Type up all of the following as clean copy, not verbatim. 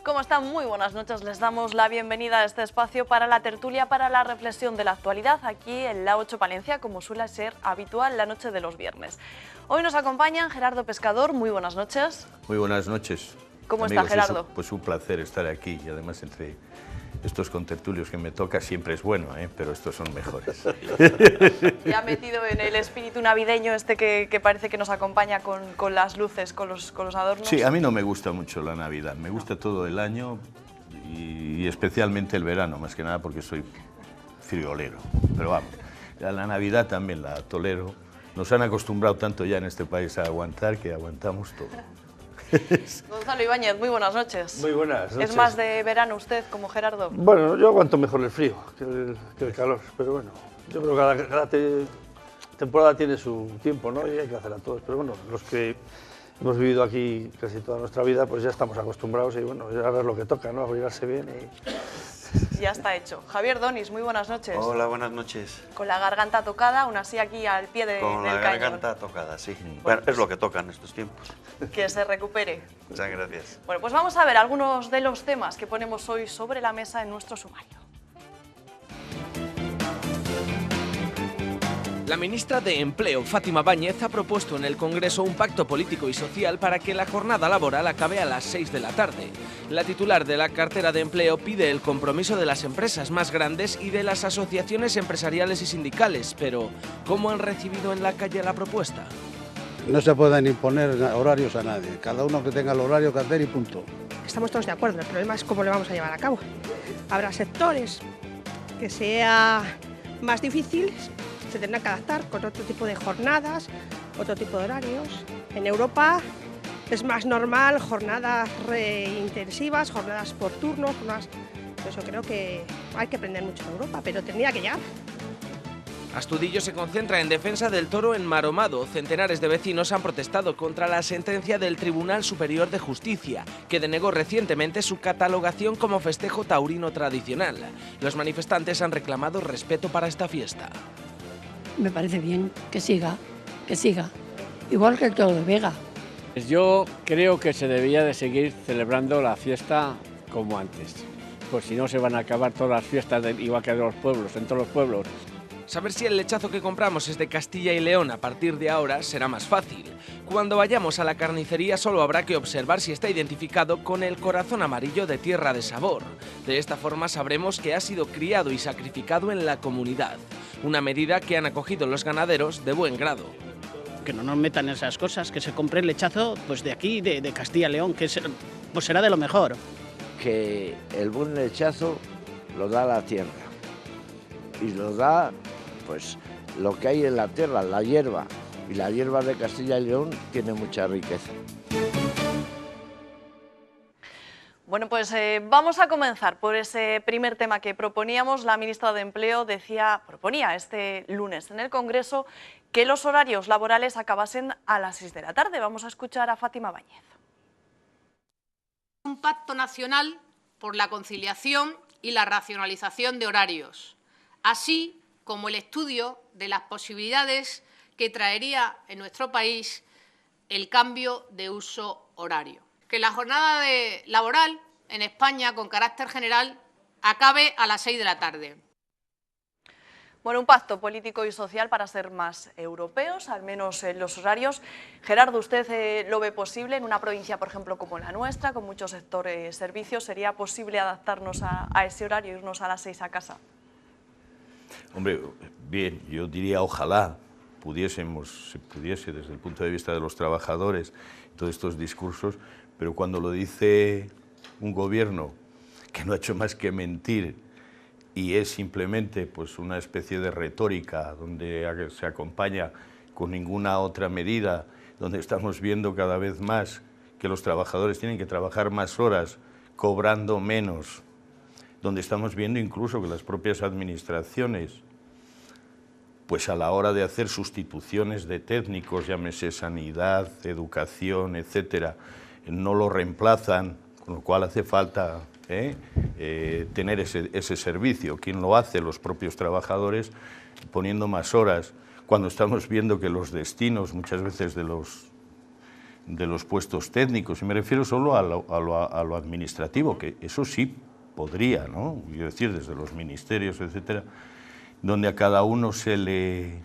¿Cómo están? Muy buenas noches. Les damos la bienvenida a este espacio para la tertulia, para la reflexión de la actualidad, aquí en La 8 Palencia, como suele ser habitual la noche de los viernes. Hoy nos acompañan Gerardo Pescador. Muy buenas noches. Muy buenas noches. ¿Cómo Amigos, está, Gerardo? Pues un placer estar aquí y además entre estos contertulios que me toca siempre es bueno, pero estos son mejores. Ya metido en el espíritu navideño que parece que nos acompaña con las luces, con los adornos. Sí, a mí no me gusta mucho la Navidad, me gusta todo el año y especialmente el verano, más que nada porque soy friolero. Pero vamos, la Navidad también la tolero. Nos han acostumbrado tanto ya en este país a aguantar que aguantamos todo. Gonzalo Ibáñez, muy buenas noches. Muy buenas noches. ¿Es más de verano usted, como Gerardo? Bueno, yo aguanto mejor el frío que el calor, pero bueno, yo creo que cada temporada tiene su tiempo, ¿no? Y hay que hacer a todos, pero bueno, los que hemos vivido aquí casi toda nuestra vida, pues ya estamos acostumbrados y bueno, ya a ver lo que toca, ¿no? Abrigarse bien y... Ya está hecho. Javier Donis, muy buenas noches. Hola, buenas noches. Con la garganta tocada, aún así aquí al pie del cañón. Con la garganta tocada, sí. Bueno, es lo que toca en estos tiempos. Que se recupere. Muchas gracias. Bueno, pues vamos a ver algunos de los temas que ponemos hoy sobre la mesa en nuestro sumario. La ministra de Empleo, Fátima Báñez, ha propuesto en el Congreso un pacto político y social para que la jornada laboral acabe a las 6 de la tarde. La titular de la cartera de empleo pide el compromiso de las empresas más grandes y de las asociaciones empresariales y sindicales, pero ¿cómo han recibido en la calle la propuesta? No se pueden imponer horarios a nadie, cada uno que tenga el horario que hacer y punto. Estamos todos de acuerdo, el problema es cómo lo vamos a llevar a cabo. Habrá sectores que sea más difíciles, se tendrán que adaptar con otro tipo de jornadas, otro tipo de horarios. En Europa es más normal jornadas intensivas, jornadas por turnos, jornadas... Yo creo que hay que aprender mucho en Europa, pero tendría que llegar. Astudillo se concentra en defensa del toro enmaromado. Centenares de vecinos han protestado contra la sentencia del Tribunal Superior de Justicia, que denegó recientemente su catalogación como festejo taurino tradicional. Los manifestantes han reclamado respeto para esta fiesta. Me parece bien que siga, igual que el toro de Vega. Yo creo que se debía de seguir celebrando la fiesta como antes, pues si no se van a acabar todas las fiestas igual que de los pueblos, en todos los pueblos. Saber si el lechazo que compramos es de Castilla y León a partir de ahora será más fácil. Cuando vayamos a la carnicería solo habrá que observar si está identificado con el corazón amarillo de Tierra de Sabor. De esta forma sabremos que ha sido criado y sacrificado en la comunidad. Una medida que han acogido los ganaderos de buen grado. Que no nos metan esas cosas, que se compre el lechazo pues de aquí, de Castilla y León, que pues será de lo mejor. Que el buen lechazo lo da la tierra y lo da pues lo que hay en la tierra, la hierba, y la hierba de Castilla y León tiene mucha riqueza. Bueno, pues vamos a comenzar por ese primer tema que proponíamos. La ministra de Empleo proponía este lunes en el Congreso que los horarios laborales acabasen a las 6 de la tarde. Vamos a escuchar a Fátima Báñez. Un pacto nacional por la conciliación y la racionalización de horarios, así como el estudio de las posibilidades que traería en nuestro país el cambio de uso horario. Que la jornada laboral en España, con carácter general, acabe a las 6 de la tarde. Bueno, un pacto político y social para ser más europeos, al menos en los horarios. Gerardo, ¿usted lo ve posible en una provincia, por ejemplo, como la nuestra, con muchos sectores servicios? ¿Sería posible adaptarnos a ese horario e irnos a las 6 a casa? Hombre, bien, yo diría ojalá se pudiese desde el punto de vista de los trabajadores todos estos discursos, pero cuando lo dice un gobierno que no ha hecho más que mentir y es simplemente pues una especie de retórica donde se acompaña con ninguna otra medida, donde estamos viendo cada vez más que los trabajadores tienen que trabajar más horas cobrando menos, donde estamos viendo incluso que las propias administraciones, pues a la hora de hacer sustituciones de técnicos, llámese sanidad, educación, etcétera, no lo reemplazan, con lo cual hace falta tener ese servicio. ¿Quién lo hace? Los propios trabajadores, poniendo más horas, cuando estamos viendo que los destinos muchas veces de de los puestos técnicos, y me refiero solo a lo administrativo, que eso sí podría, ¿no? Quiero decir, desde los ministerios, etcétera, donde a cada uno se le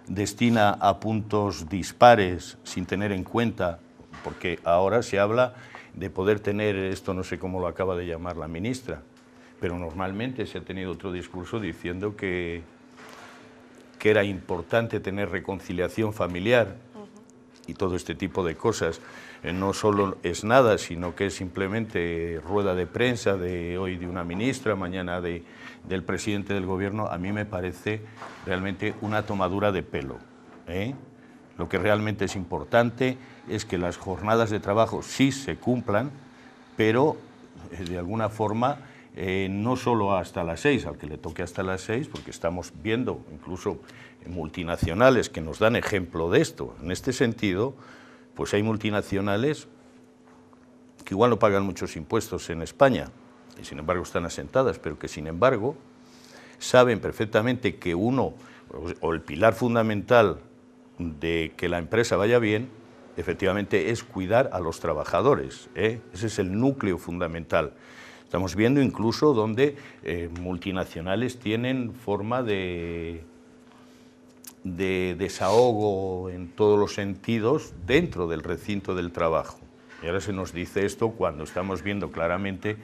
destina a puntos dispares sin tener en cuenta, porque ahora se habla de poder tener, esto no sé cómo lo acaba de llamar la ministra, pero normalmente se ha tenido otro discurso diciendo que era importante tener reconciliación familiar y todo este tipo de cosas. No solo es nada, sino que es simplemente rueda de prensa de hoy de una ministra, mañana del presidente del gobierno. A mí me parece realmente una tomadura de pelo, ¿eh? Lo que realmente es importante es que las jornadas de trabajo sí se cumplan, pero de alguna forma no solo hasta las 6, al que le toque hasta las 6, porque estamos viendo incluso multinacionales que nos dan ejemplo de esto. En este sentido, pues hay multinacionales que igual no pagan muchos impuestos en España, y sin embargo están asentadas, pero que sin embargo saben perfectamente que uno, o el pilar fundamental de que la empresa vaya bien, efectivamente es cuidar a los trabajadores, ¿eh? Ese es el núcleo fundamental. Estamos viendo incluso donde multinacionales tienen forma de desahogo en todos los sentidos dentro del recinto del trabajo. Y ahora se nos dice esto cuando estamos viendo claramente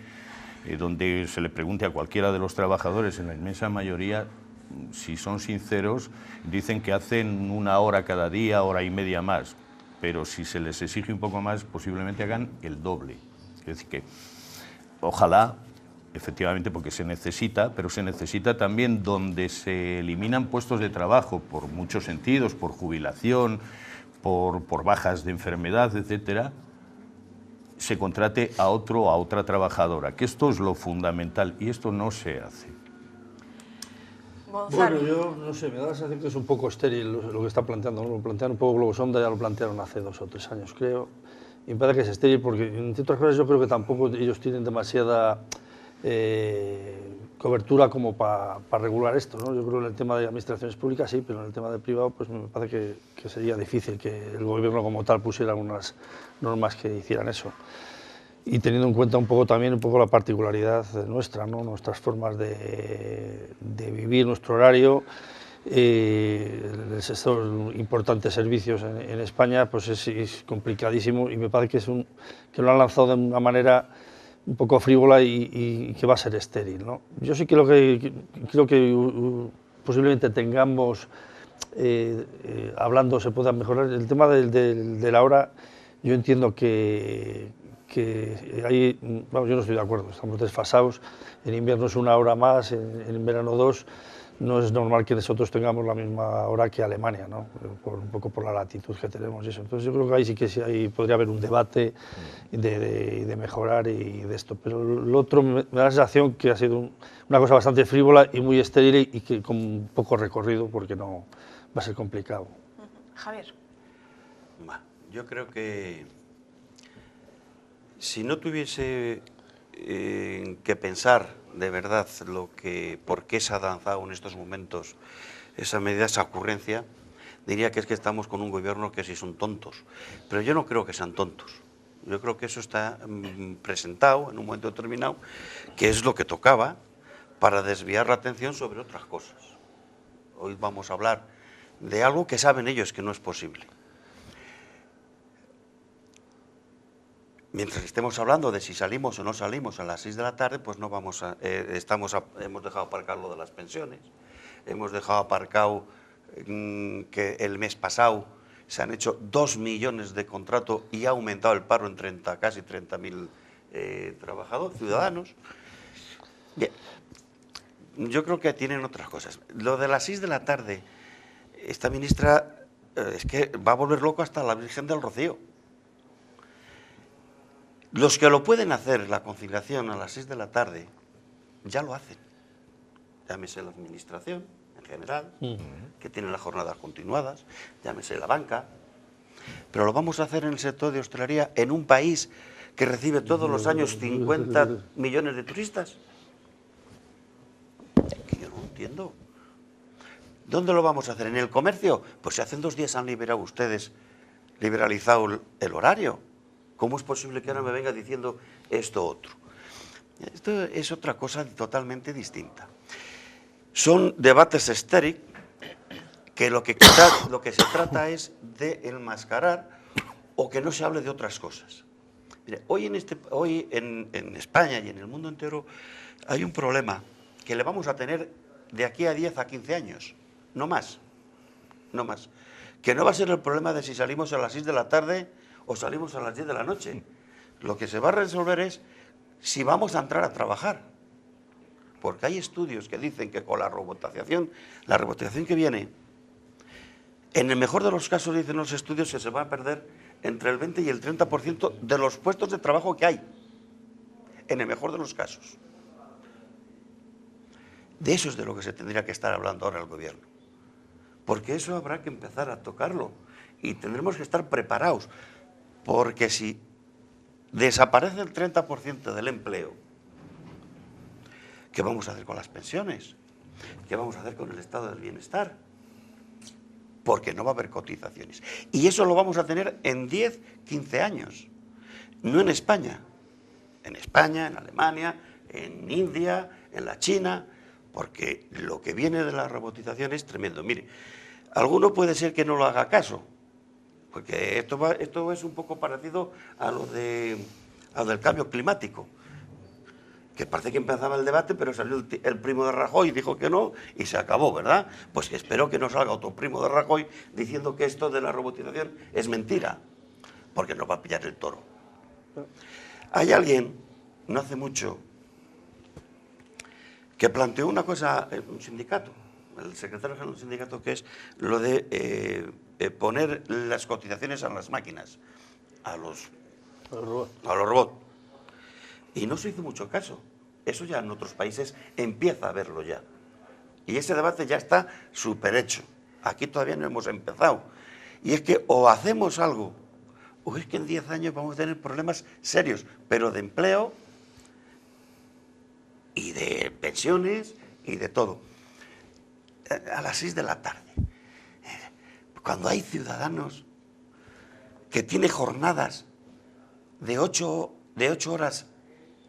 donde se le pregunte a cualquiera de los trabajadores, en la inmensa mayoría, si son sinceros, dicen que hacen 1 hora cada día, 1 hora y media más, pero si se les exige un poco más, posiblemente hagan el doble. Es decir, que ojalá, efectivamente, porque se necesita, pero se necesita también donde se eliminan puestos de trabajo por muchos sentidos, por jubilación, por bajas de enfermedad, etcétera, se contrate a otro o a otra trabajadora, que esto es lo fundamental y esto no se hace. Bueno, yo no sé, me da la sensación que es un poco estéril lo que está planteando, ¿no? Lo plantean un poco Globosonda, ya lo plantearon hace 2 o 3 años, creo, y me parece que es estéril porque, entre otras cosas, yo creo que tampoco ellos tienen demasiada cobertura como para regular esto, ¿no? Yo creo que en el tema de administraciones públicas sí, pero en el tema de privado pues me parece que sería difícil que el gobierno como tal pusiera unas normas que hicieran eso. Y teniendo en cuenta un poco también la particularidad nuestra, ¿no? Nuestras formas de vivir, nuestro horario, el sector importantes servicios en España, pues es complicadísimo y me parece que lo han lanzado de una manera un poco frívola y que va a ser estéril, ¿no? Yo sí creo que posiblemente tengamos, hablando se pueda mejorar, el tema de la hora, yo entiendo que ahí, vamos, yo no estoy de acuerdo, estamos desfasados, en invierno es 1 hora más, en verano 2, no es normal que nosotros tengamos la misma hora que Alemania, ¿no? Un poco por la latitud que tenemos y eso. Entonces yo creo que ahí sí que ahí podría haber un debate de mejorar y de esto, pero lo otro me da la sensación que ha sido una cosa bastante frívola y muy estéril y que con poco recorrido porque no va a ser complicado. Javier. Yo creo que si no tuviese que pensar de verdad por qué se ha lanzado en estos momentos esa medida, esa ocurrencia, diría que es que estamos con un gobierno que sí son tontos, pero yo no creo que sean tontos. Yo creo que eso está presentado en un momento determinado, que es lo que tocaba para desviar la atención sobre otras cosas. Hoy vamos a hablar de algo que saben ellos que no es posible. Mientras estemos hablando de si salimos o no salimos a las 6 de la tarde, pues no vamos a, hemos dejado aparcado lo de las pensiones, hemos dejado aparcado que el mes pasado se han hecho 2 millones de contratos y ha aumentado el paro en casi 30.000 trabajadores, ciudadanos. Bien, yo creo que tienen otras cosas. Lo de las 6 de la tarde, esta ministra es que va a volver loco hasta la Virgen del Rocío. Los que lo pueden hacer, la conciliación a las 6 de la tarde, ya lo hacen. Llámese la administración en general, que tiene las jornadas continuadas, llámese la banca, pero lo vamos a hacer en el sector de hostelería, en un país que recibe todos los años 50 millones de turistas. Que yo no entiendo. ¿Dónde lo vamos a hacer? ¿En el comercio? Pues si hace 2 días han liberado ustedes liberalizado el horario. ¿Cómo es posible que ahora me venga diciendo esto otro? Esto es otra cosa totalmente distinta. Son debates estériles que lo que se trata es de enmascarar o que no se hable de otras cosas. Mire, hoy en España y en el mundo entero hay un problema que le vamos a tener de aquí a 10 a 15 años, no más, no más. Que no va a ser el problema de si salimos a las 6 de la tarde o salimos a las 10 de la noche. Lo que se va a resolver es si vamos a entrar a trabajar. Porque hay estudios que dicen que con la robotización que viene, en el mejor de los casos dicen los estudios que se va a perder entre el 20 y el 30% de los puestos de trabajo que hay. En el mejor de los casos. De eso es de lo que se tendría que estar hablando ahora el gobierno. Porque eso habrá que empezar a tocarlo y tendremos que estar preparados. Porque si desaparece el 30% del empleo, ¿qué vamos a hacer con las pensiones? ¿Qué vamos a hacer con el estado del bienestar? Porque no va a haber cotizaciones. Y eso lo vamos a tener en 10, 15 años. No en España. En España, en Alemania, en India, en la China, porque lo que viene de la robotización es tremendo. Mire, alguno puede ser que no lo haga caso, porque esto es un poco parecido a lo del cambio climático, que parece que empezaba el debate, pero salió el primo de Rajoy y dijo que no, y se acabó, ¿verdad? Pues espero que no salga otro primo de Rajoy diciendo que esto de la robotización es mentira, porque nos va a pillar el toro. Hay alguien, no hace mucho, que planteó una cosa en un sindicato, el secretario general del sindicato, que es lo de poner las cotizaciones a las máquinas, a los robots. Y no se hizo mucho caso. Eso ya en otros países empieza a verlo ya. Y ese debate ya está súper hecho. Aquí todavía no hemos empezado. Y es que o hacemos algo, o es que en 10 años vamos a tener problemas serios, pero de empleo y de pensiones y de todo. A las 6 de la tarde, cuando hay ciudadanos que tienen jornadas de 8 horas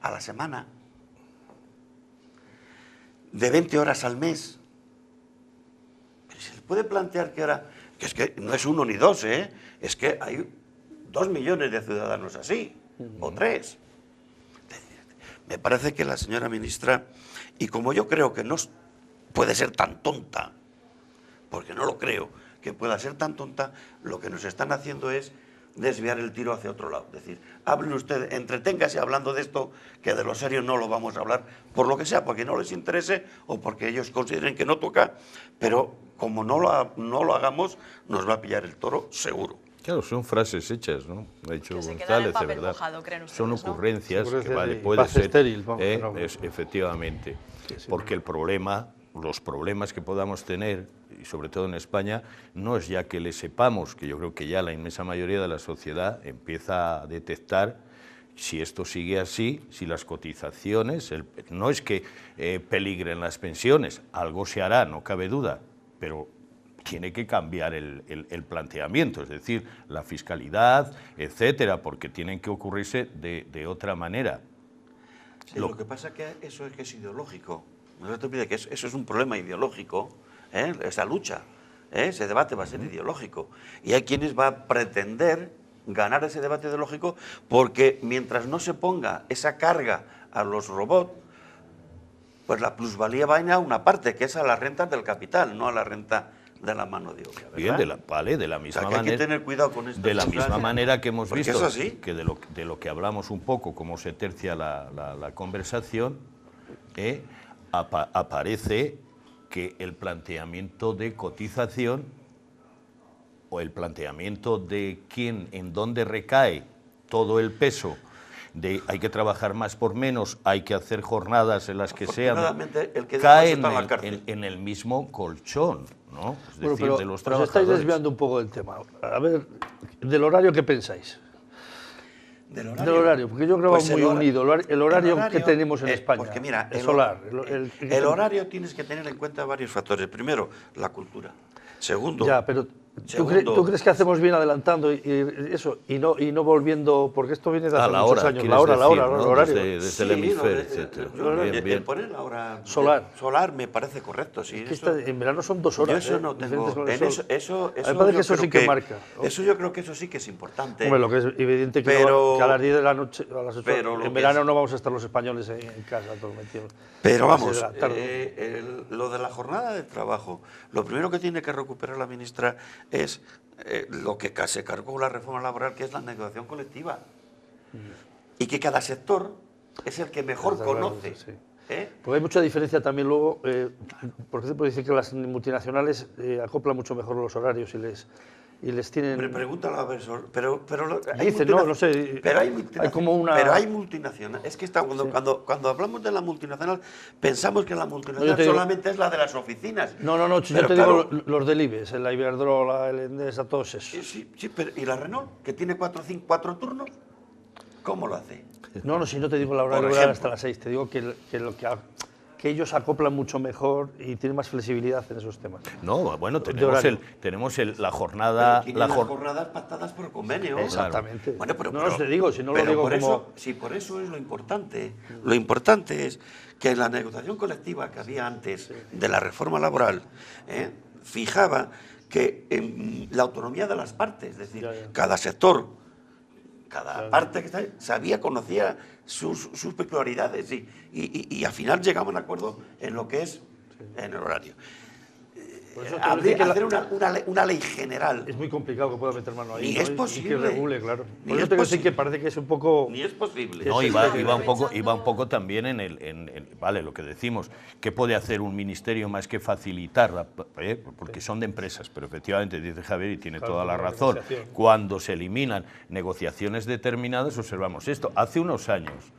a la semana, de 20 horas al mes, pero se les puede plantear que ahora, que es que no es 1 ni 2, es que hay 2 millones de ciudadanos así, o 3. Me parece que la señora ministra, y como yo creo que no puede ser tan tonta, porque no lo creo que pueda ser tan tonta, lo que nos están haciendo es desviar el tiro hacia otro lado. Es decir, hable usted, entreténgase hablando de esto, que de lo serio no lo vamos a hablar, por lo que sea, porque no les interese o porque ellos consideren que no toca, pero como no lo hagamos, nos va a pillar el toro seguro. Claro, son frases hechas, ¿no? Ha dicho que se González, quedan en de verdad. mojado, ¿creen ustedes, son ocurrencias ¿no? que vale, Sí, puede ser, estéril, efectivamente, porque el problema, los problemas que podamos tener, y sobre todo en España, no es ya que le sepamos, que yo creo que ya la inmensa mayoría de la sociedad empieza a detectar si esto sigue así, si las cotizaciones, no es que peligren las pensiones, algo se hará, no cabe duda, pero tiene que cambiar el planteamiento, es decir, la fiscalidad, etcétera, porque tienen que ocurrirse de otra manera. Sí, lo que pasa es que eso es que es ideológico. No se te olvide que eso es un problema ideológico, esa lucha, ese debate va a ser ideológico. Y hay quienes van a pretender ganar ese debate ideológico porque mientras no se ponga esa carga a los robots, pues la plusvalía va a ir a una parte, que es a las rentas del capital, no a la renta de la mano de obra. Bien, de la misma manera. Hay que tener cuidado con esto. De la misma manera que hemos visto, es así. Que de lo que hablamos un poco, cómo se tercia la conversación, aparece que el planteamiento de cotización o el planteamiento de en dónde recae todo el peso de hay que trabajar más por menos, hay que hacer jornadas en las que sean, caen en el mismo colchón, ¿no? Es decir, pero de los os trabajadores. estáis desviando un poco del tema. A ver, ¿del horario qué pensáis? Del horario, porque yo creo que va muy unido. El horario que tenemos en España, porque mira, el solar. El horario tienes que tener en cuenta varios factores. Primero, la cultura. Segundo... Ya, pero ¿Tú crees que hacemos bien adelantando y eso y no volviendo, porque esto viene de hace muchos años, la hora, el horario? Desde el hemisferio, etcétera. Bien. Poner la hora solar me parece correcto. Sí, es que en verano son 2 horas. Yo eso no tengo. Eso me parece que eso sí que marca. Eso yo creo que eso sí que es importante. Hombre, lo que es evidente que a las 10 de la noche, a las 8, en verano no vamos a estar los españoles en casa todos metidos. Pero vamos, lo de la jornada de trabajo, lo primero que tiene que recuperar la ministra es lo que se cargó la reforma laboral, que es la negociación colectiva. Y que cada sector es el que mejor conoce. Sí. Porque hay mucha diferencia también luego, por ejemplo, dice que las multinacionales acoplan mucho mejor los horarios y les tienen... Me pregúntalo a ver, pero dice, no sé, pero hay como una... Pero hay multinacionales. Es que cuando hablamos de la multinacional, pensamos que la multinacional solamente es la de las oficinas. No, yo te digo los del IBEX, la Iberdrola, el Endesa, todos esos. Sí, pero ¿y la Renault, que tiene 4 turnos? ¿Cómo lo hace? No, si no te digo la hora laboral hasta las 6, te digo que ellos acoplan mucho mejor y tienen más flexibilidad en esos temas. No, bueno, tenemos la jornada... Las jornadas pactadas por convenio. Exactamente. Bueno, pero no te digo, si no lo digo como... Sí, por eso es lo importante. Lo importante es que la negociación colectiva que había antes de la reforma laboral fijaba que la autonomía de las partes, es decir, cada sector, cada parte que sabía, conocía sus peculiaridades y al final llegaban a acuerdo en lo que es en el horario. Hacer una ley general. Es muy complicado que pueda meter mano ahí. Ni es posible. Y que regule, claro. Por eso tengo que decir que parece que es un poco... Ni es posible. No, iba un poco también vale, lo que decimos, ¿qué puede hacer un ministerio más que facilitar? Porque son de empresas, pero efectivamente, dice Javier, y tiene toda la razón, cuando se eliminan negociaciones determinadas, observamos esto. Hace unos años,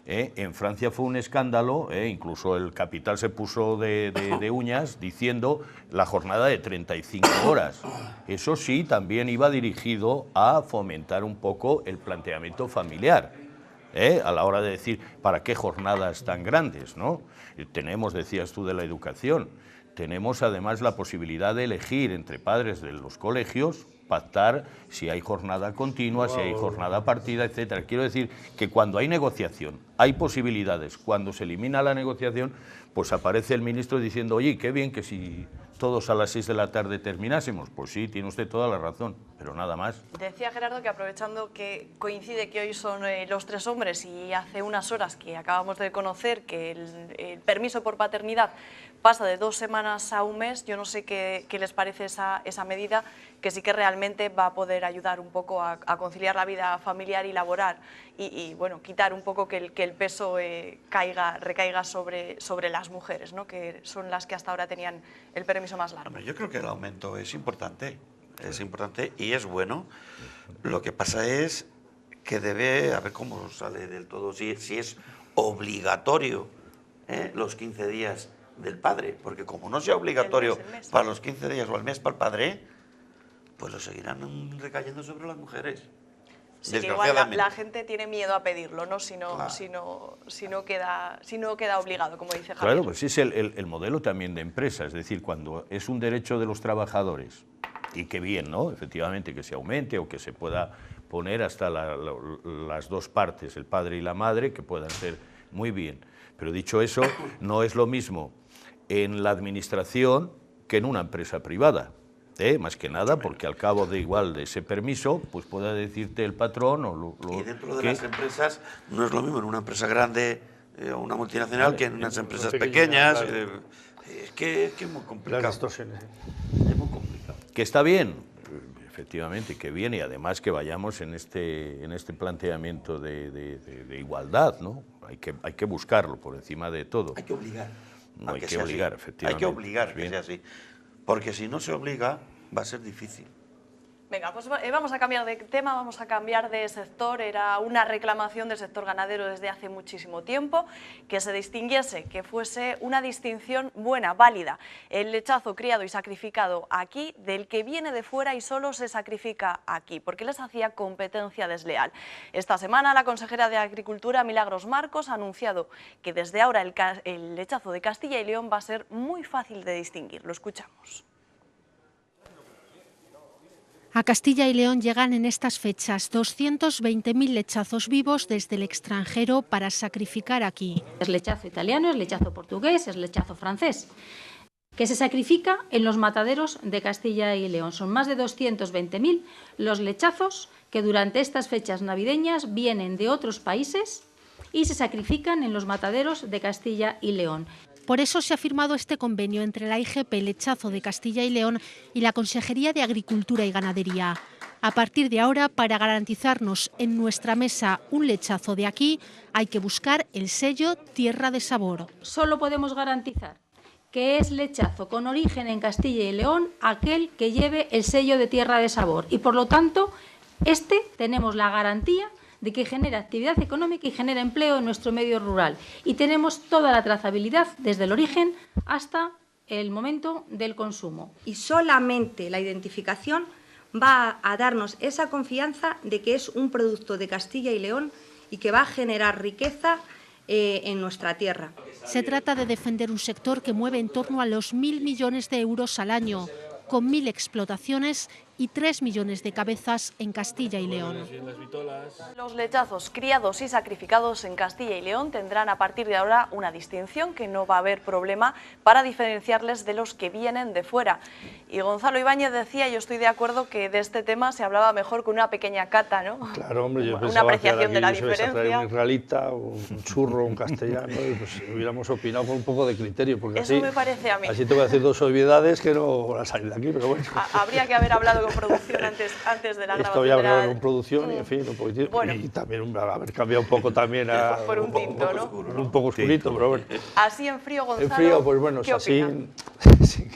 en Francia fue un escándalo, incluso el Capital se puso de uñas diciendo la jornada de 35 horas. Eso sí, también iba dirigido a fomentar un poco el planteamiento familiar, a la hora de decir, ¿para qué jornadas tan grandes, no? Tenemos, decías tú, de la educación, tenemos además la posibilidad de elegir entre padres de los colegios, pactar si hay jornada continua, si hay jornada partida, etcétera. Quiero decir que cuando hay negociación, hay posibilidades. Cuando se elimina la negociación, pues aparece el ministro diciendo, oye, qué bien que si todos a las 6 de la tarde terminásemos. Pues sí, tiene usted toda la razón, pero nada más. Decía Gerardo que aprovechando que coincide que hoy son los 3 hombres y hace unas horas que acabamos de conocer que el permiso por paternidad pasa de 2 semanas a 1 mes, yo no sé qué les parece esa medida, que sí que realmente va a poder ayudar un poco a conciliar la vida familiar y laboral y bueno, quitar un poco que el peso recaiga sobre las mujeres, ¿no? Que son las que hasta ahora tenían el permiso más largo. Hombre, yo creo que el aumento es importante y es bueno. Lo que pasa es que debe, a ver cómo sale del todo, si es obligatorio los 15 días del padre, porque como no sea obligatorio para los 15 días o al mes para el padre, pues lo seguirán recayendo sobre las mujeres. Sí, que igual la gente tiene miedo a pedirlo, ¿no? Si no queda obligado, como dice Javier. Claro, pues es el modelo también de empresa, es decir, cuando es un derecho de los trabajadores, y qué bien, ¿no? Efectivamente, que se aumente o que se pueda poner hasta las 2 partes, el padre y la madre, que puedan ser muy bien. Pero dicho eso, no es lo mismo en la administración que en una empresa privada. Más que nada porque al cabo de ese permiso pues pueda decirte el patrón y dentro de las empresas no es lo mismo en una empresa grande o una multinacional que en unas empresas pequeñas. Es que es muy complicado. Las distorsiones. Es muy complicado. Que está bien, efectivamente, que bien, y además que vayamos en este planteamiento de igualdad, ¿no? Hay que buscarlo por encima de todo. Hay que obligar. No, hay que obligar, efectivamente. Hay que obligar que sea así. Porque si no se obliga, va a ser difícil. Venga, pues vamos a cambiar de tema, vamos a cambiar de sector. Era una reclamación del sector ganadero desde hace muchísimo tiempo, que se distinguiese, que fuese una distinción buena, válida. El lechazo criado y sacrificado aquí, del que viene de fuera y solo se sacrifica aquí, porque les hacía competencia desleal. Esta semana la consejera de Agricultura, Milagros Marcos, ha anunciado que desde ahora el lechazo de Castilla y León va a ser muy fácil de distinguir. Lo escuchamos. A Castilla y León llegan en estas fechas 220.000 lechazos vivos desde el extranjero para sacrificar aquí. Es lechazo italiano, es lechazo portugués, es lechazo francés, que se sacrifica en los mataderos de Castilla y León. Son más de 220.000 los lechazos que durante estas fechas navideñas vienen de otros países y se sacrifican en los mataderos de Castilla y León. Por eso se ha firmado este convenio entre la IGP Lechazo de Castilla y León y la Consejería de Agricultura y Ganadería. A partir de ahora, para garantizarnos en nuestra mesa un lechazo de aquí, hay que buscar el sello Tierra de Sabor. Solo podemos garantizar que es lechazo con origen en Castilla y León aquel que lleve el sello de Tierra de Sabor. Y por lo tanto, tenemos la garantía de que genera actividad económica y genera empleo en nuestro medio rural. Y tenemos toda la trazabilidad desde el origen hasta el momento del consumo. Y solamente la identificación va a darnos esa confianza de que es un producto de Castilla y León y que va a generar riqueza en nuestra tierra. Se trata de defender un sector que mueve en torno a los 1.000 millones de euros al año, con 1.000 explotaciones y 3 millones de cabezas en Castilla y León. Los lechazos criados y sacrificados en Castilla y León tendrán a partir de ahora una distinción que no va a haber problema para diferenciarles de los que vienen de fuera. Y Gonzalo Ibáñez decía, yo estoy de acuerdo, que de este tema se hablaba mejor con una pequeña cata, ¿no? Claro, hombre, yo una pensaba apreciación que de la aquí se iba a traer diferencia. un israelita, un churro, un castellano, y pues hubiéramos opinado con un poco de criterio, porque Eso así, me parece a mí. así te voy a decir dos obviedades que no van a salir de aquí, pero bueno. Habría que haber hablado con producción antes de la grabación. Esto había hablado con producción y, en fin, un poquito, Bueno. y también haber cambiado un poco también a... Por un tinto, ¿no? Un poco oscurito, pero bueno. Así en frío, Gonzalo, En frío, pues bueno, ¿qué así... opina? sí,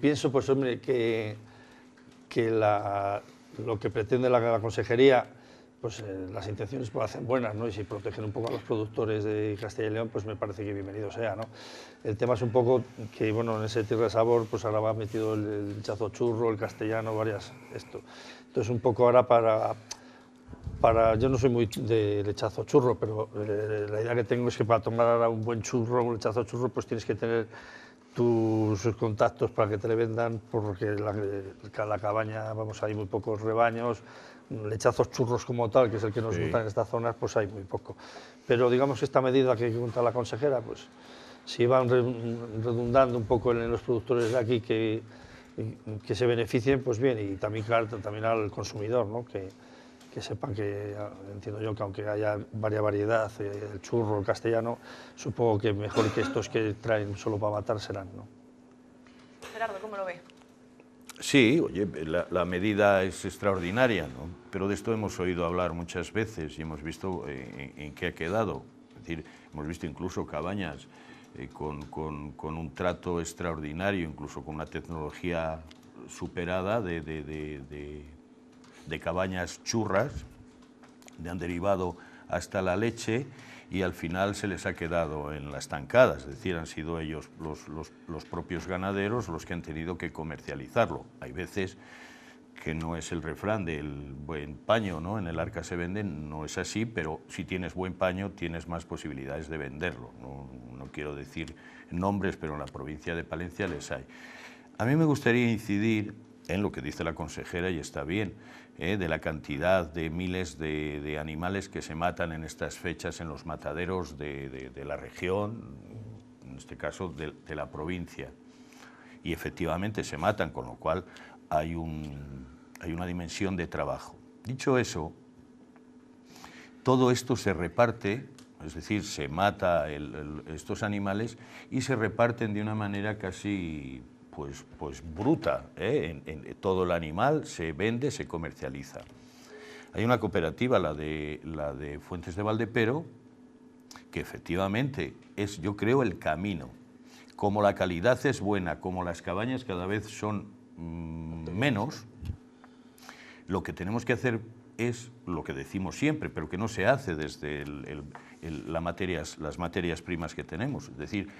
pienso, pues hombre, que lo que pretende la consejería, pues las intenciones parecen buenas, ¿no? Y si protegen un poco a los productores de Castilla y León, pues me parece que bienvenido sea, ¿no? El tema es un poco que, bueno, en ese Tierra de Sabor, pues ahora va metido el lechazo churro, el castellano, esto. Entonces un poco ahora yo no soy muy de lechazo churro, pero la idea que tengo es que para tomar ahora un buen churro, un lechazo churro, pues tienes que tener tus contactos para que te le vendan, porque la cabaña, vamos, hay muy pocos rebaños, lechazos churros como tal, que es el que nos gusta en estas zonas, pues hay muy poco. Pero digamos que esta medida que cuenta la consejera, pues si van redundando un poco en los productores de aquí que se beneficien, pues bien, y también, claro, también al consumidor, ¿no? Que sepan que, entiendo yo, que aunque haya variedad, el churro, el castellano, supongo que mejor que estos que traen solo para matar serán, ¿no? Gerardo, ¿cómo lo ve? Sí, oye, la medida es extraordinaria, ¿no? Pero de esto hemos oído hablar muchas veces y hemos visto en qué ha quedado. Es decir, hemos visto incluso cabañas con un trato extraordinario, incluso con una tecnología superada de cabañas churras, han derivado hasta la leche y al final se les ha quedado en las tancadas, es decir, han sido ellos los propios ganaderos los que han tenido que comercializarlo. Hay veces que no es el refrán del buen paño, ¿no? En el arca se venden, no es así, pero si tienes buen paño tienes más posibilidades de venderlo. No quiero decir nombres, pero en la provincia de Palencia les hay. A mí me gustaría incidir en lo que dice la consejera, y está bien, de la cantidad de miles de animales que se matan en estas fechas en los mataderos de la región, en este caso de la provincia. Y efectivamente se matan, con lo cual hay una dimensión de trabajo. Dicho eso, todo esto se reparte, es decir, se mata estos animales y se reparten de una manera casi pues bruta, en todo el animal se vende, se comercializa. Hay una cooperativa, la de Fuentes de Valdepero, que efectivamente es, yo creo, el camino. Como la calidad es buena, como las cabañas cada vez son menos, lo que tenemos que hacer es lo que decimos siempre, pero que no se hace desde las materias primas que tenemos, es decir,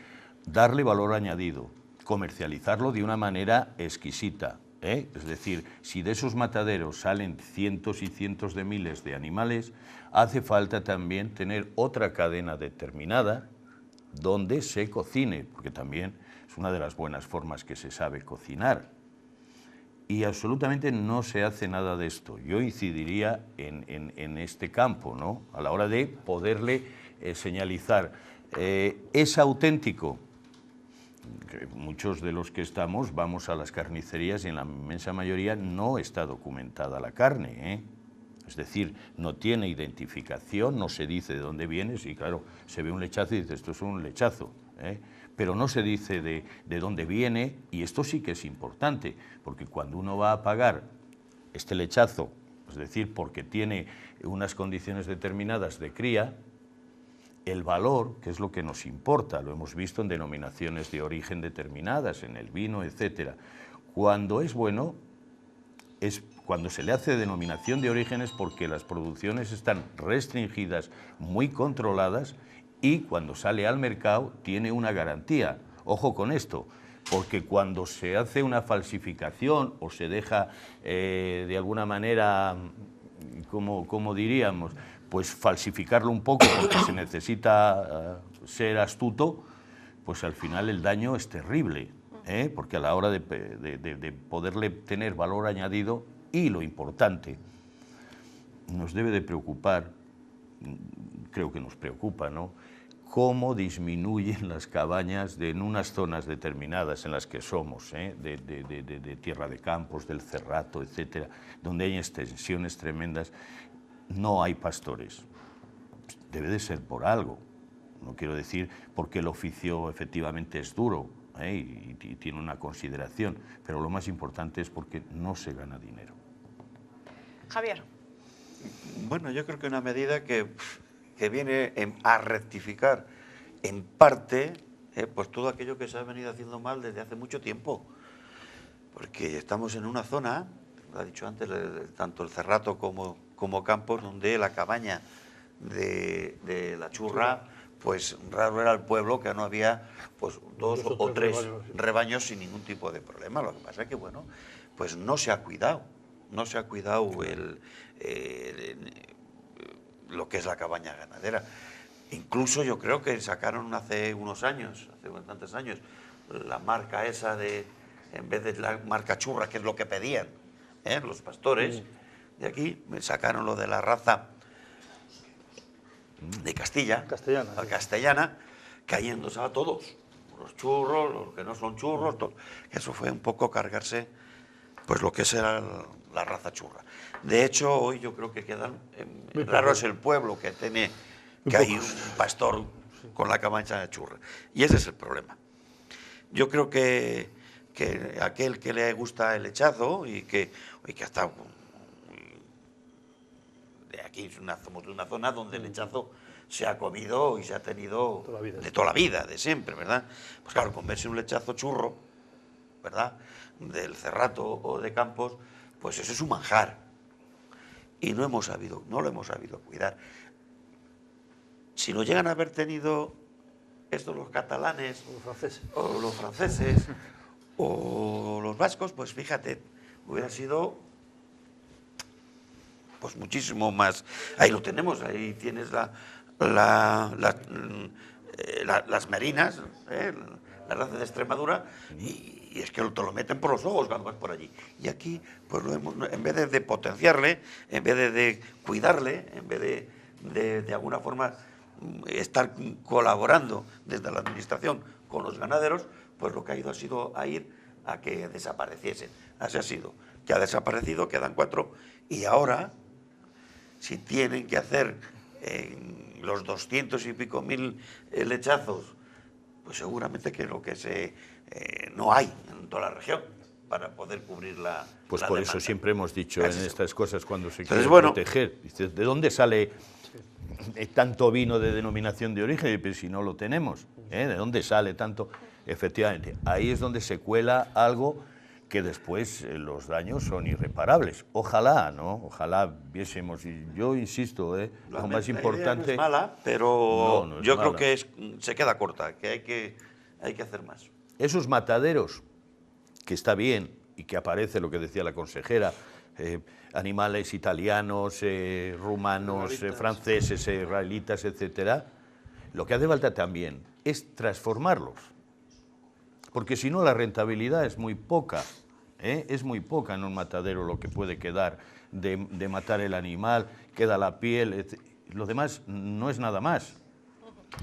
darle valor añadido, comercializarlo de una manera exquisita, Es decir, si de esos mataderos salen cientos y cientos de miles de animales, hace falta también tener otra cadena determinada donde se cocine, porque también es una de las buenas formas que se sabe cocinar. y absolutamente no se hace nada de esto. Yo incidiría en este campo, ¿no? A la hora de poderle señalizar. Es auténtico. Muchos de los que estamos vamos a las carnicerías y en la inmensa mayoría no está documentada la carne, ¿eh? Es decir, no tiene identificación, no se dice de dónde viene. Sí, claro, se ve un lechazo y dice, esto es un lechazo, ¿eh? Pero no se dice de dónde viene, y esto sí que es importante, porque cuando uno va a pagar este lechazo, es decir, porque tiene unas condiciones determinadas de cría, el valor, que es lo que nos importa, lo hemos visto en denominaciones de origen determinadas, en el vino, etc. Cuando es bueno, es cuando se le hace denominación de orígenes porque las producciones están restringidas, muy controladas, y cuando sale al mercado tiene una garantía. Ojo con esto, porque cuando se hace una falsificación o se deja de alguna manera, como diríamos, pues falsificarlo un poco porque se necesita ser astuto, pues al final el daño es terrible, ¿eh? Porque a la hora de poderle tener valor añadido, y lo importante, nos debe de preocupar, creo que nos preocupa, ¿no?, cómo disminuyen las cabañas en unas zonas determinadas en las que somos, de Tierra de Campos, del Cerrato, etcétera, donde hay extensiones tremendas, no hay pastores. Debe de ser por algo, no quiero decir porque el oficio efectivamente es duro, y tiene una consideración, pero lo más importante es porque no se gana dinero. Javier. Bueno, yo creo que una medida que viene a rectificar en parte pues todo aquello que se ha venido haciendo mal desde hace mucho tiempo, porque estamos en una zona, lo ha dicho antes, tanto el Cerrato como Campos, donde la cabaña de la churra, pues raro era el pueblo que no había pues dos o tres rebaños sin ningún tipo de problema. Lo que pasa es que, bueno, pues no se ha cuidado lo que es la cabaña ganadera. Incluso yo creo que sacaron hace unos años, hace bastantes años, la marca esa en vez de la marca churra, que es lo que pedían los pastores de aquí, me sacaron lo de la raza de castellana, cayéndose a todos, los churros, los que no son churros, todo. Eso fue un poco cargarse pues lo que es la raza churra. De hecho, hoy yo creo que quedan, raro es el pueblo que hay un pastor con la cabaña de churra. Y ese es el problema. Yo creo que aquel que le gusta el lechazo y que hasta de aquí somos de una zona donde el lechazo se ha comido y se ha tenido de toda la vida, de siempre, ¿verdad? Pues claro, comerse un lechazo churro, ¿verdad?, del Cerrato o de Campos, pues eso es un manjar. Y no lo hemos sabido cuidar. Si lo llegan a haber tenido estos los catalanes, o los franceses, o los vascos, pues fíjate, hubiera sido pues muchísimo más. Ahí lo tenemos, ahí tienes las merinas, la raza de Extremadura, y es que te lo meten por los ojos cuando vas por allí. Y aquí, pues en vez de potenciarle, en vez de cuidarle, en vez de alguna forma estar colaborando desde la administración con los ganaderos, pues lo que ha ido ha sido a ir a que desapareciesen. Así ha sido, que ha desaparecido, quedan 4, y ahora, si tienen que hacer los 200 y pico mil lechazos, pues seguramente que lo que no hay en toda la región para poder cubrir la Pues la por demanda. eso siempre hemos dicho en estas cosas cuando se quiere Entonces, bueno, proteger. Dice, ¿de dónde sale tanto vino de denominación de origen? Pero si no lo tenemos, ¿de dónde sale tanto? Efectivamente, ahí es donde se cuela algo que después los daños son irreparables. Ojalá, ¿no? Ojalá viésemos, y yo insisto, lo más importante... No es mala, pero no es yo mala. creo que se queda corta, que hay que hacer más. Esos mataderos, que está bien, y que aparece lo que decía la consejera, animales italianos, rumanos, franceses, israelitas, etcétera, lo que hace falta también es transformarlos, porque si no la rentabilidad es muy poca, Es muy poca en un matadero lo que puede quedar de matar el animal, queda la piel, lo demás no es nada más.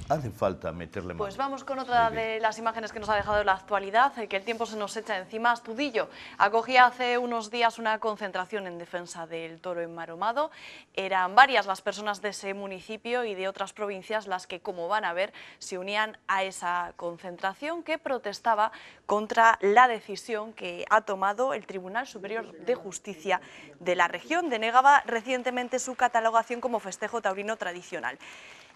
Hace falta meterle más. Pues vamos con otra de las imágenes que nos ha dejado la actualidad, que el tiempo se nos echa encima. Astudillo acogía hace unos días una concentración en defensa del toro enmaromado. Eran varias las personas de ese municipio y de otras provincias las que, como van a ver, se unían a esa concentración que protestaba contra la decisión que ha tomado el Tribunal Superior de Justicia de la región. Denegaba recientemente su catalogación como festejo taurino tradicional.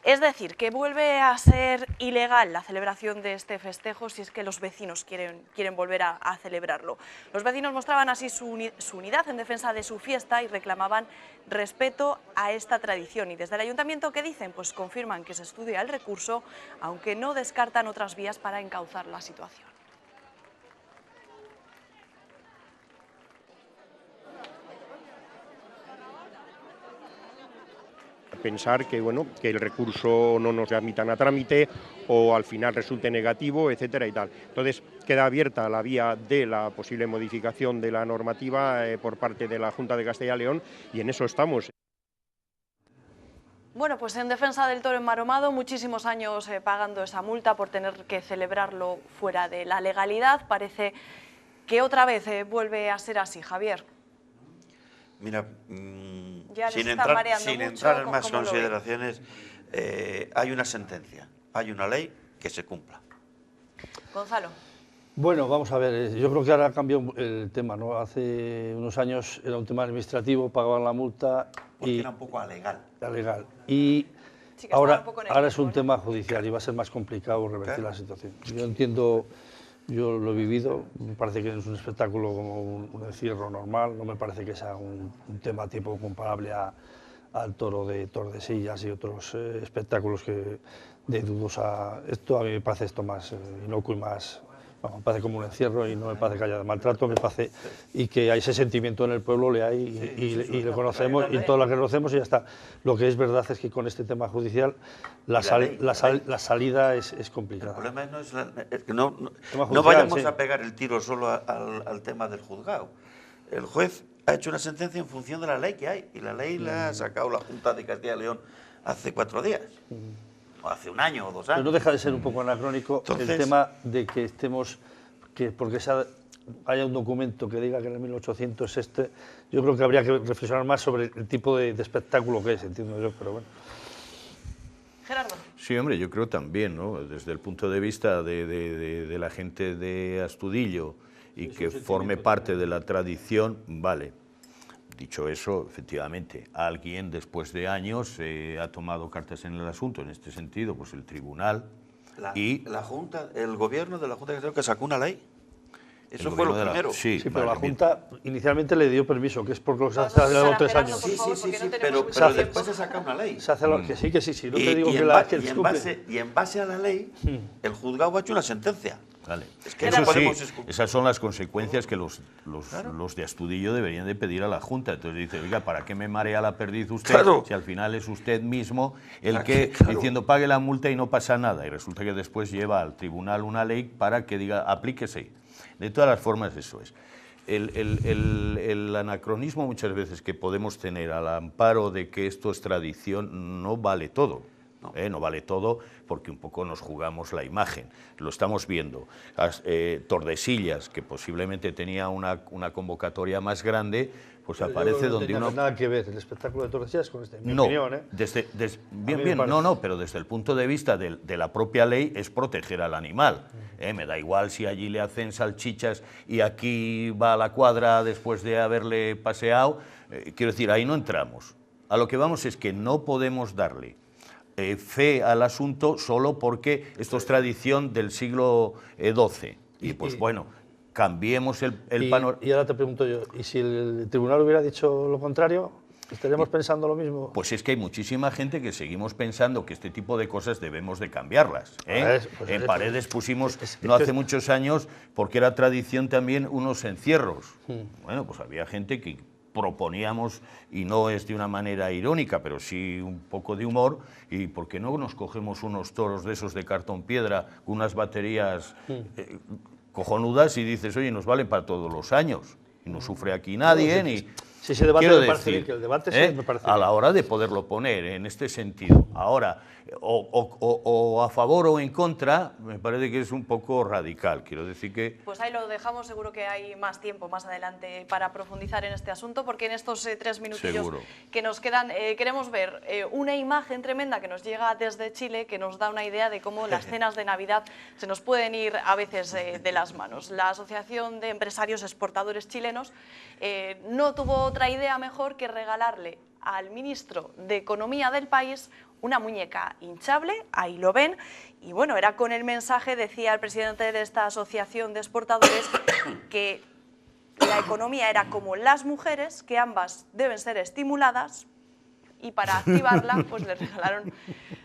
Es decir, que vuelve a ser ilegal la celebración de este festejo si es que los vecinos quieren volver a celebrarlo. Los vecinos mostraban así su unidad en defensa de su fiesta y reclamaban respeto a esta tradición. Y desde el ayuntamiento, ¿qué dicen? Pues confirman que se estudia el recurso, aunque no descartan otras vías para encauzar la situación. Pensar que, bueno, que el recurso no nos admitan a trámite o al final resulte negativo, etcétera y tal. Entonces queda abierta la vía de la posible modificación de la normativa por parte de la Junta de Castilla y León y en eso estamos. Bueno, pues en defensa del toro enmaromado, muchísimos años pagando esa multa por tener que celebrarlo fuera de la legalidad. Parece que otra vez vuelve a ser así, Javier. Mira, sin entrar en más consideraciones, hay una sentencia, hay una ley que se cumpla. Gonzalo. Bueno, vamos a ver, yo creo que ahora cambió el tema, ¿no? Hace unos años era un tema administrativo, pagaban la multa porque era un poco alegal. Y sí, ahora es un tema judicial y va a ser más complicado revertir la situación. Yo entiendo, yo lo he vivido, me parece que es un espectáculo como un encierro normal, no me parece que sea un tema tipo comparable al toro de Tordesillas y otros espectáculos de dudosa... Esto a mí me parece esto más inocuo y más... Bueno, me parece como un encierro y no me parece que haya maltrato, me parece, y que hay ese sentimiento en el pueblo, le hay y lo conocemos, y todos lo que conocemos y ya está. Lo que es verdad es que con este tema judicial la salida es complicada. El problema no es que no vayamos a pegar el tiro solo al tema del juzgado. El juez ha hecho una sentencia en función de la ley que hay, y la ley la ha sacado la Junta de Castilla y León hace 4 días. O hace 1 año o 2 años. Pero no deja de ser un poco anacrónico. Entonces, el tema de que estemos, porque haya un documento que diga que en el 1800 yo creo que habría que reflexionar más sobre el tipo de espectáculo que es, entiendo yo, pero bueno. Gerardo. Sí, hombre, yo creo también, ¿no? Desde el punto de vista de la gente de Astudillo y que forme parte de la tradición, vale. Dicho eso, efectivamente, alguien después de años ha tomado cartas en el asunto, en este sentido, pues el tribunal la Junta, el gobierno de la Junta que sacó una ley. Eso fue lo primero. Sí, pero la Junta inicialmente le dio permiso, que es por lo que se hace hace 3 años. Sí, pero después se saca una ley. Se hace que sí. No te digo y en base a la ley, el juzgado ha hecho una sentencia. Vale. Es que eso sí, esas son las consecuencias que los de Astudillo deberían de pedir a la Junta. Entonces dice, oiga, ¿para qué me marea la perdiz usted si al final es usted mismo el que diciendo pague la multa y no pasa nada? Y resulta que después lleva al tribunal una ley para que diga aplíquese. De todas las formas eso es. El anacronismo muchas veces que podemos tener al amparo de que esto es tradición no vale todo. No vale todo porque un poco nos jugamos la imagen. Lo estamos viendo. Tordesillas, que posiblemente tenía una convocatoria más grande, pues aparece donde uno... No tiene nada que ver el espectáculo de Tordesillas con este, en mi opinión, ¿eh? Pero desde el punto de vista de la propia ley es proteger al animal. Me da igual si allí le hacen salchichas y aquí va a la cuadra después de haberle paseado. Quiero decir, ahí no entramos. A lo que vamos es que no podemos darle fe al asunto solo porque esto es tradición del siglo XII. Y pues bueno, cambiemos el panorama. Y ahora te pregunto yo, ¿y si el tribunal hubiera dicho lo contrario, estaríamos pensando lo mismo? Pues es que hay muchísima gente que seguimos pensando que este tipo de cosas debemos de cambiarlas. En Paredes pusimos no hace muchos años, porque era tradición también, unos encierros. Bueno, pues había gente que proponíamos, y no es de una manera irónica, pero sí un poco de humor, y ¿por qué no nos cogemos unos toros de esos de cartón piedra, con unas baterías cojonudas y dices, oye, nos valen para todos los años y no sufre aquí nadie, ni... Sí, ese debate Quiero me parece decir, que el debate sí me parece a la hora de poderlo poner en este sentido. Ahora, o a favor o en contra, me parece que es un poco radical. Quiero decir que... Pues ahí lo dejamos, seguro que hay más tiempo más adelante para profundizar en este asunto, porque en estos 3 minutillos Seguro. que nos quedan queremos ver una imagen tremenda que nos llega desde Chile, que nos da una idea de cómo las cenas de Navidad se nos pueden ir a veces de las manos. La Asociación de Empresarios Exportadores Chilenos no tuvo otra idea mejor que regalarle al ministro de Economía del país una muñeca hinchable, ahí lo ven, y bueno, era con el mensaje, decía el presidente de esta asociación de exportadores, que la economía era como las mujeres, que ambas deben ser estimuladas, y para activarla pues le regalaron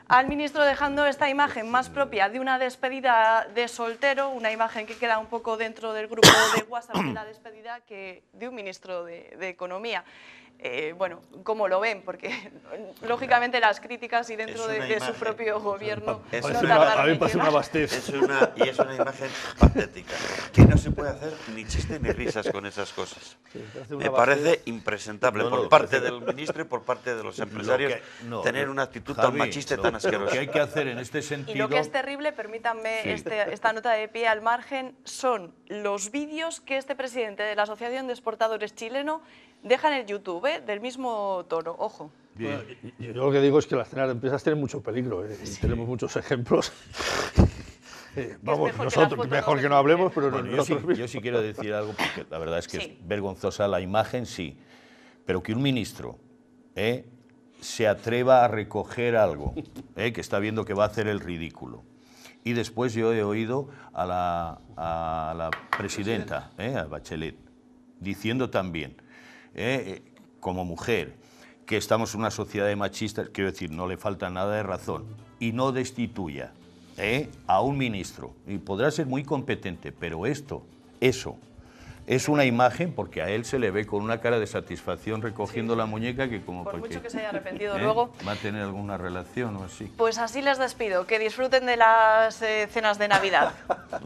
al ministro, dejando esta imagen más propia de una despedida de soltero, una imagen que queda un poco dentro del grupo de WhatsApp de la despedida, que de un ministro de Economía. Bueno, ¿cómo lo ven? Porque lógicamente las críticas y dentro de su propio gobierno no tardaron en llegar. Y es una imagen patética, que no se puede hacer ni chiste ni risas con esas cosas. Me parece impresentable por parte del ministro y por parte de los empresarios tener una actitud tan machista y tan asquerosa. Lo que hay que hacer en este sentido... Y lo que es terrible, permítanme esta nota de pie al margen, son los vídeos que este presidente de la Asociación de Exportadores chileno deja en el YouTube, del mismo tono, ojo. Bueno, yo lo que digo es que las cenas de empresas tienen mucho peligro, y tenemos muchos ejemplos. Vamos, nosotros, mejor que no hablemos, pero bueno, yo sí quiero decir algo, porque la verdad es que es vergonzosa la imagen, sí, pero que un ministro se atreva a recoger algo, que está viendo que va a hacer el ridículo. Y después yo he oído a la presidenta, a Bachelet, diciendo también, como mujer, que estamos en una sociedad de machistas, quiero decir, no le falta nada de razón, y no destituya a un ministro, y podrá ser muy competente, pero eso es una imagen, porque a él se le ve con una cara de satisfacción recogiendo la muñeca, que como por porque, mucho que se haya arrepentido luego. va a tener alguna relación o así. Pues así les despido, que disfruten de las cenas de Navidad,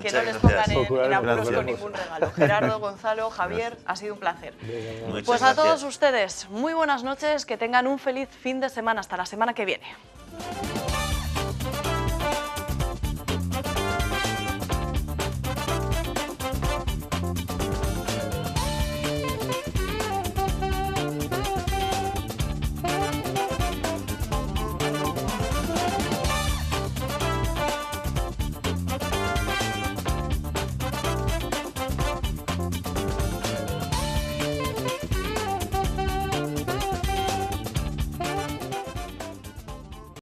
que no les pongan en apuros con ningún regalo. Gerardo, Gonzalo, Javier, ha sido un placer. Pues a todos ustedes, muy buenas noches, que tengan un feliz fin de semana, hasta la semana que viene.